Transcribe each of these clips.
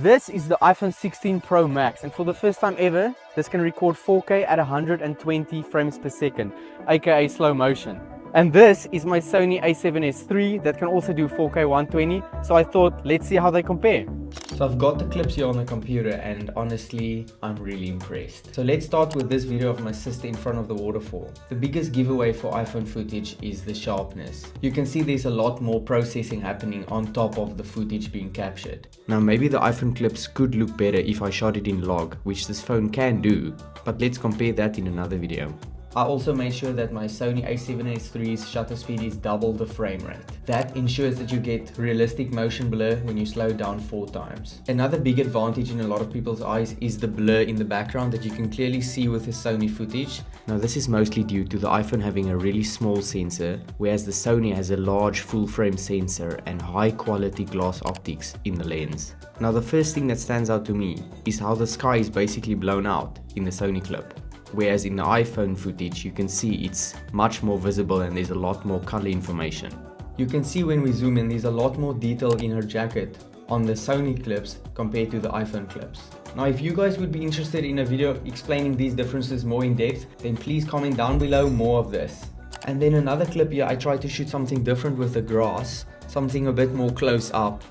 This is the iPhone 16 Pro Max, and for the first time ever, this can record 4K at 120 frames per second, aka slow motion. And this is my Sony A7S III that can also do 4K 120, so I thought, let's see how they compare. So I've got the clips here on the computer and honestly, I'm really impressed. So let's start with this video of my sister in front of the waterfall. The biggest giveaway for iPhone footage is the sharpness. You can see there's a lot more processing happening on top of the footage being captured. Now maybe the iPhone clips could look better if I shot it in log, which this phone can do, but let's compare that in another video. I also made sure that my Sony A7S III's shutter speed is double the frame rate. That ensures that you get realistic motion blur when you slow down 4 times. Another big advantage in a lot of people's eyes is the blur in the background that you can clearly see with the Sony footage. Now this is mostly due to the iPhone having a really small sensor, whereas the Sony has a large full frame sensor and high quality glass optics in the lens. Now the first thing that stands out to me is how the sky is basically blown out in the Sony clip. Whereas in the iPhone footage you can see it's much more visible and there's a lot more color information. You can see when we zoom in there's a lot more detail in her jacket on the Sony clips compared to the iPhone clips. Now if you guys would be interested in a video explaining these differences more in depth, then please comment down below more of this. And then another clip here, I tried to shoot something different with the grass, something a bit more close up.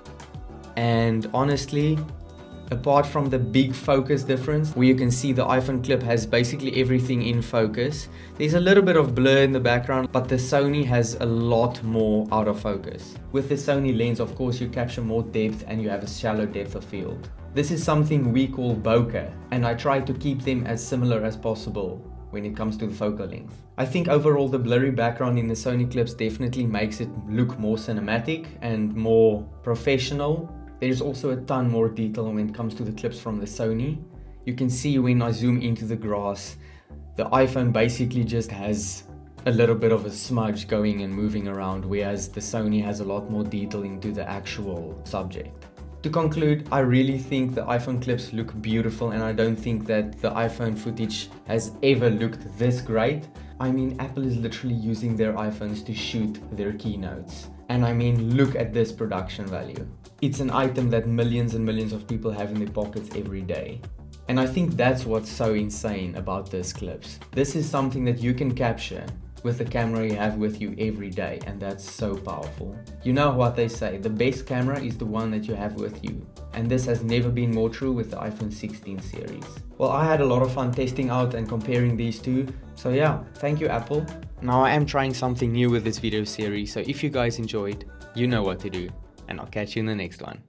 And honestly, apart from the big focus difference, where you can see the iPhone clip has basically everything in focus, there's a little bit of blur in the background, but the Sony has a lot more out of focus. With the Sony lens, of course, you capture more depth and you have a shallow depth of field. This is something we call bokeh, and I try to keep them as similar as possible when it comes to the focal length. I think overall the blurry background in the Sony clips definitely makes it look more cinematic and more professional. There's also a ton more detail when it comes to the clips from the Sony. You can see when I zoom into the grass, the iPhone basically just has a little bit of a smudge going and moving around, whereas the Sony has a lot more detail into the actual subject. To conclude, I really think the iPhone clips look beautiful, and I don't think that the iPhone footage has ever looked this great. I mean, Apple is literally using their iPhones to shoot their keynotes. And I mean, look at this production value. It's an item that millions and millions of people have in their pockets every day. And I think that's what's so insane about these clips. This is something that you can capture with the camera you have with you every day, and that's so powerful. You know what they say, the best camera is the one that you have with you. And this has never been more true with the iPhone 16 series. Well, I had a lot of fun testing out and comparing these two. So yeah, thank you Apple. Now I am trying something new with this video series, so if you guys enjoyed, you know what to do. And I'll catch you in the next one.